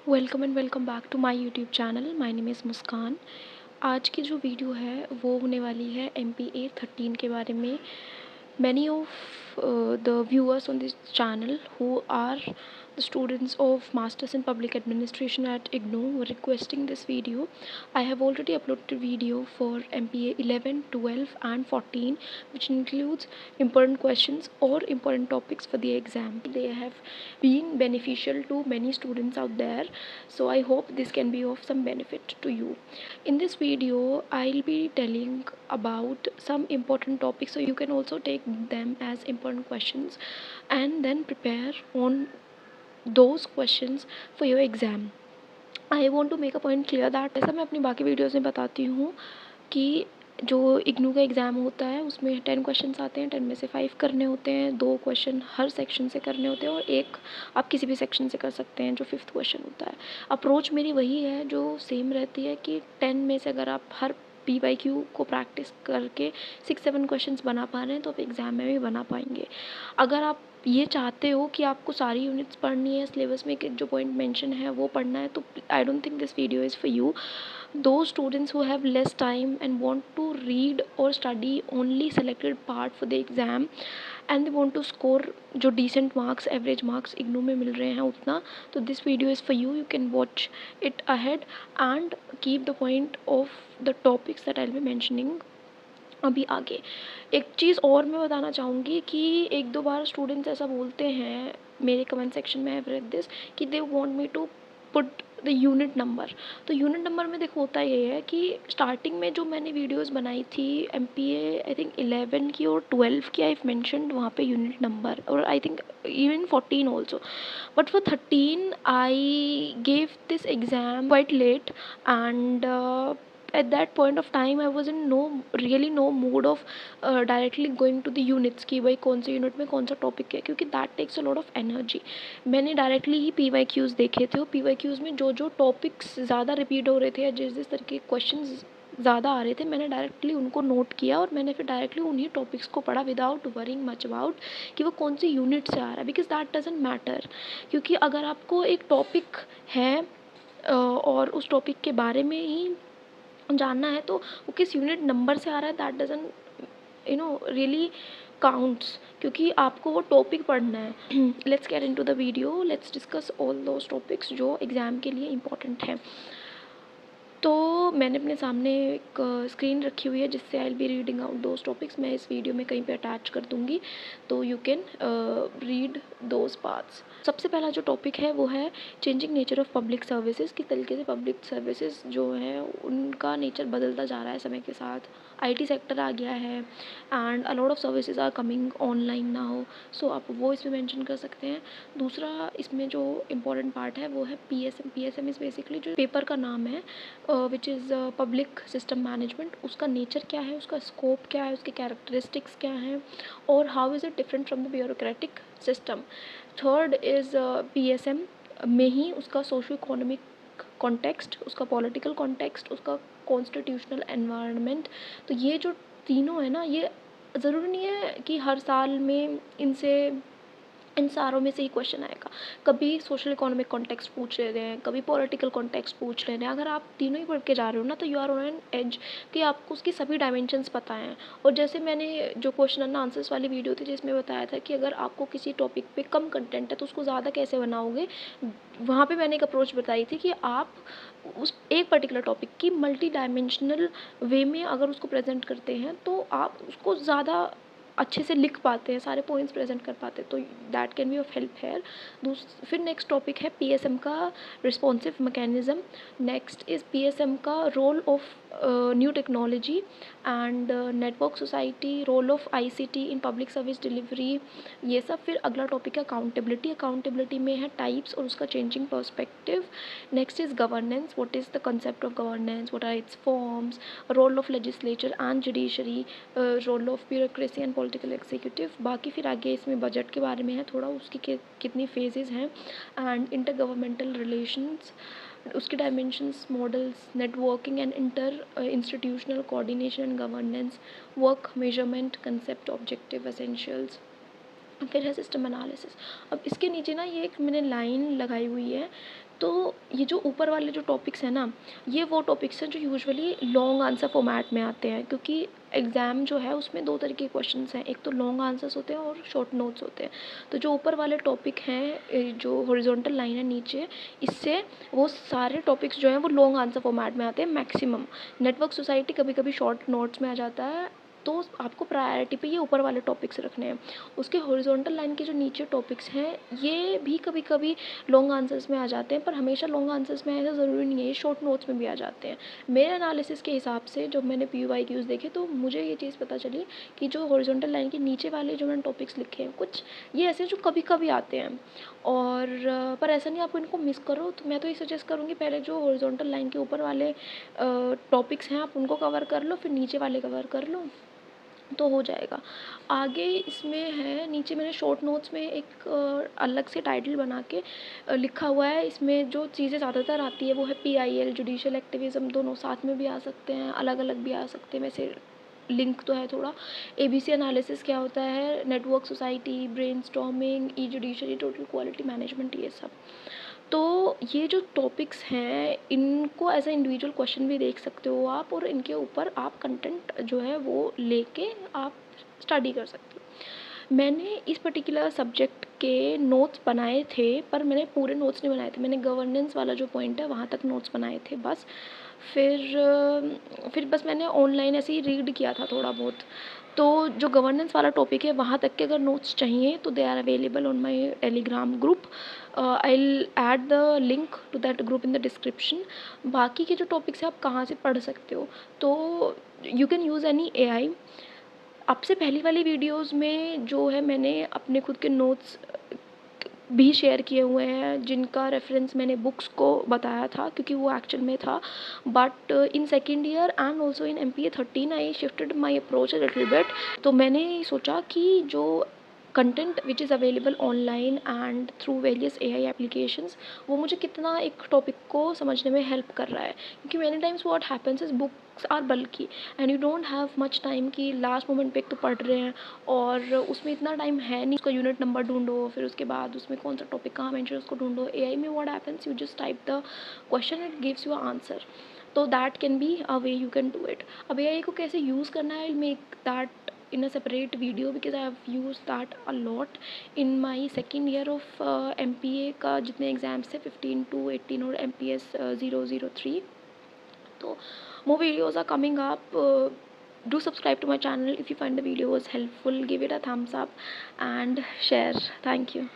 Welcome and welcome back to my YouTube channel. My name is Muskan. आज की जो video है वो होने वाली है MPA 13 के बारे में। Many of the viewers on this channel who are the students of Masters in Public Administration at IGNOU were requesting this video. I have already uploaded a video for MPA 11, 12 and 14 which includes important questions or important topics for the exam. They have been beneficial to many students out there, so I hope this can be of some benefit to you. In this video I'll be telling about some important topics, so you can also take them as important questions and then prepare on those questions for your exam. I want to make a point clear that ऐसा मैं अपनी बाकी videos में बताती हूँ कि जो इग्नू का एग्ज़ाम होता है उसमें 10 क्वेश्चंस आते हैं, 10 में से 5 करने होते हैं, 2 क्वेश्चन हर सेक्शन से करने होते हैं और एक आप किसी भी सेक्शन से कर सकते हैं जो 5th क्वेश्चन होता है। अप्रोच मेरी वही है जो सेम रहती है कि 10 में से अगर आप हर PYQ को प्रैक्टिस करके 6-7 क्वेश्चंस बना पा रहे हैं तो आप एग्ज़ाम में भी बना पाएंगे। अगर आप ये चाहते हो कि आपको सारी यूनिट्स पढ़नी है, सिलेबस में जो पॉइंट मेंशन है वो पढ़ना है, तो I don't think this video is for you. Those students who have less time and want to read or study only selected part for the exam and they want to score जो decent marks, average marks IGNOU में मिल रहे हैं उतना, तो this video is for you. You can watch it ahead and keep the point of the topics that I'll be mentioning अभी आगे। एक चीज़ और मैं बताना चाहूँगी कि एक दो बार स्टूडेंट्स ऐसा बोलते हैं मेरे कमेंट सेक्शन में, आई हैव रेड दिस, कि they want me to put the unit number. तो यूनिट नंबर में देखो होता ये है कि स्टार्टिंग में जो मैंने वीडियोस बनाई थी MPA आई थिंक 11 की और 12 की, आई मेंशन्ड वहाँ पे यूनिट नंबर, और I think even 14 also, but for 13 I gave this exam quite late and at that point of time I was in no mood of directly going to the units कि भाई कौन से unit में कौन सा topic है, क्योंकि that takes a lot of energy. मैंने डायरेक्टली ही PYQs देखे थे और PYQs में जो जो टॉपिक्स ज़्यादा रिपीट हो रहे थे या जिस तरह के क्वेश्चन ज़्यादा आ रहे थे, मैंने डायरेक्टली उनको नोट किया और मैंने फिर डायरेक्टली उन्हीं टॉपिक्स को पढ़ा विदाउट वरिंग मच अबाउट कि वो कौन सी यूनिट से आ रहा है, बिकॉज दैट डजेंट मैटर। क्योंकि अगर आपको एक टॉपिक है और उस टॉपिक के बारे में ही जानना है तो वो किस यूनिट नंबर से आ रहा है, दैट डजंट रियली काउंट्स, क्योंकि आपको वो टॉपिक पढ़ना है। Let's get into the video, let's discuss all those topics जो एग्ज़ाम के लिए इम्पॉर्टेंट हैं। तो मैंने अपने सामने एक स्क्रीन रखी हुई है जिससे I will be reading out those topics. मैं इस वीडियो में कहीं पे अटैच कर दूँगी तो you can read those parts. सबसे पहला जो टॉपिक है वो है changing nature of public services. किस तरीके से पब्लिक सर्विसेज जो है उनका नेचर बदलता जा रहा है समय के साथ। IT सेक्टर आ गया है and a lot of services are coming online now, so आप वो इसमें मेंशन कर सकते हैं। दूसरा इसमें जो इम्पोर्टेंट पार्ट है वो है PSM। PSM इज़ बेसिकली जो पेपर का नाम है which is public system management. उसका नेचर क्या है, उसका स्कोप क्या है, उसके कैरेक्टरिस्टिक्स क्या हैं और how is it different from the bureaucratic system. Third is PSM में ही उसका सोशो इकोनॉमिक कॉन्टेक्स्ट, उसका पॉलिटिकल कॉन्टेक्स्ट, उसका कॉन्स्टिट्यूशनल एनवायरनमेंट। तो ये जो तीनों है ना, ये ज़रूरी नहीं है कि हर साल में इन सारों में से ही क्वेश्चन आएगा। कभी सोशल इकोनॉमिक कॉन्टेक्स्ट पूछ ले रहे हैं, कभी पॉलिटिकल कॉन्टेक्स्ट पूछ ले रहे हैं। अगर आप तीनों ही पढ़ के जा रहे हो ना तो you are on an edge कि आपको उसकी सभी डायमेंशंस पता हैं। और जैसे मैंने जो क्वेश्चन एंड आंसर्स वाली वीडियो थी जिसमें बताया था कि अगर आपको किसी टॉपिक पे कम कंटेंट है तो उसको ज़्यादा कैसे बनाओगे, वहाँ पे मैंने एक अप्रोच बताई थी कि आप उस एक पर्टिकुलर टॉपिक की मल्टी डायमेंशनल वे में अगर उसको प्रेजेंट करते हैं तो आप उसको ज़्यादा अच्छे से लिख पाते हैं, सारे पॉइंट्स प्रेजेंट कर पाते हैं, तो that can be of help here. फिर नेक्स्ट टॉपिक है PSM का responsive mechanism. Next is PSM का role of new technology and network society, role of ICT in public service delivery, ये सब। फिर अगला टॉपिक है अकाउंटेबिलिटी। अकाउंटेबिलिटी में है टाइप्स और उसका changing perspective. Next is governance, what is the concept of governance, what are its forms, role of legislature and judiciary, role of bureaucracy and political executive. बाकी फिर आगे इसमें बजट के बारे में है थोड़ा, उसकी कितनी फेजेस हैं एंड इंटर गवर्नमेंटल रिलेशंस, उसके dimensions, models, networking and inter institutional coordination and governance, work measurement, concept, objective, essentials. फिर है सिस्टम एनालिसिस। अब इसके नीचे ना ये एक मैंने लाइन लगाई हुई है, तो ये जो ऊपर वाले जो टॉपिक्स हैं ना, ये वो टॉपिक्स हैं जो यूजुअली लॉन्ग आंसर फॉर्मेट में आते हैं, क्योंकि एग्ज़ाम जो है उसमें दो तरह के क्वेश्चंस हैं, एक तो लॉन्ग आंसर्स होते हैं और शॉर्ट नोट्स होते हैं। तो जो ऊपर वाले टॉपिक हैं, जो हॉरिजॉन्टल लाइन है नीचे, इससे वो सारे टॉपिक्स जो हैं वो लॉन्ग आंसर फॉर्मेट में आते हैं मैक्सिमम। नेटवर्क सोसाइटी कभी कभी शॉर्ट नोट्स में आ जाता है, तो आपको प्रायोरिटी पे ये ऊपर वाले टॉपिक्स रखने हैं। उसके हॉरिजॉन्टल लाइन के जो नीचे टॉपिक्स हैं, ये भी कभी कभी लॉन्ग आंसर्स में आ जाते हैं, पर हमेशा लॉन्ग आंसर्स में ऐसा ज़रूरी नहीं है, ये शॉर्ट नोट्स में भी आ जाते हैं। मेरे एनालिसिस के हिसाब से जब मैंने PYQs देखे तो मुझे ये चीज़ पता चली कि जो हॉरिजॉन्टल लाइन के नीचे वाले जो मैंने टॉपिक्स लिखे हैं, कुछ ये ऐसे जो कभी कभी आते हैं, और पर ऐसा नहीं आपको इनको मिस करो। तो मैं तो ये सजेस्ट करूँगी, पहले जो हॉरिजॉन्टल लाइन के ऊपर वाले टॉपिक्स हैं आप उनको कवर कर लो, फिर नीचे वाले कवर कर लो, तो हो जाएगा। आगे इसमें है, नीचे मैंने शॉर्ट नोट्स में एक अलग से टाइटल बना के लिखा हुआ है। इसमें जो चीज़ें ज़्यादातर आती है वो है PIL, जुडिशियल एक्टिविज़म, दोनों साथ में भी आ सकते हैं, अलग अलग भी आ सकते हैं, वैसे लिंक तो है थोड़ा। ABC एनालिसिस क्या होता है, network society, brainstorming, judiciary, total quality management, ये सब। तो ये जो टॉपिक्स हैं इनको एज अ इंडिविजुअल क्वेश्चन भी देख सकते हो आप, और इनके ऊपर आप कंटेंट जो है वो लेके आप स्टडी कर सकते हो। मैंने इस पर्टिकुलर सब्जेक्ट के नोट्स बनाए थे, पर मैंने पूरे नोट्स नहीं बनाए थे, मैंने गवर्नेंस वाला जो पॉइंट है वहाँ तक नोट्स बनाए थे बस। फिर बस मैंने ऑनलाइन ऐसे ही रीड किया था थोड़ा बहुत। तो जो गवर्नेंस वाला टॉपिक है वहाँ तक के अगर नोट्स चाहिए तो they are available on my Telegram group. I will add the link to that group in the description. बाकी के जो टॉपिक्स हैं आप कहाँ से पढ़ सकते हो, तो you can use any AI। अब से पहली वाली वीडियोस में जो है मैंने अपने खुद के नोट्स भी शेयर किए हुए हैं, जिनका रेफरेंस मैंने बुक्स को बताया था क्योंकि वो एक्चुअल में था। But in second year and also in MPA 13 I shifted my approach a little bit. तो मैंने सोचा कि जो content which is available online and through various AI applications, वो मुझे कितना एक टॉपिक को समझने में हेल्प कर रहा है। क्योंकि many times what happens is books are bulky and you don't have much time कि लास्ट मोमेंट पे एक तो पढ़ रहे हैं, और उसमें इतना टाइम है नहीं, उसका यूनिट नंबर ढूंढो, फिर उसके बाद उसमें कौन सा टॉपिक कहाँ मेंशन उसको ढूंढो। AI में what happens, you just type the question, it gives you answer. तो that can be a way you can do it. अब AI को कैसे यूज़ करना है, I make that in a separate video because I have used that a lot in my second year of MPA का जितने exams थे 15 to 18 और MPS 003। तो more videos are coming up. Do subscribe to my channel if you find the video was helpful. Give it a thumbs up and share. Thank you.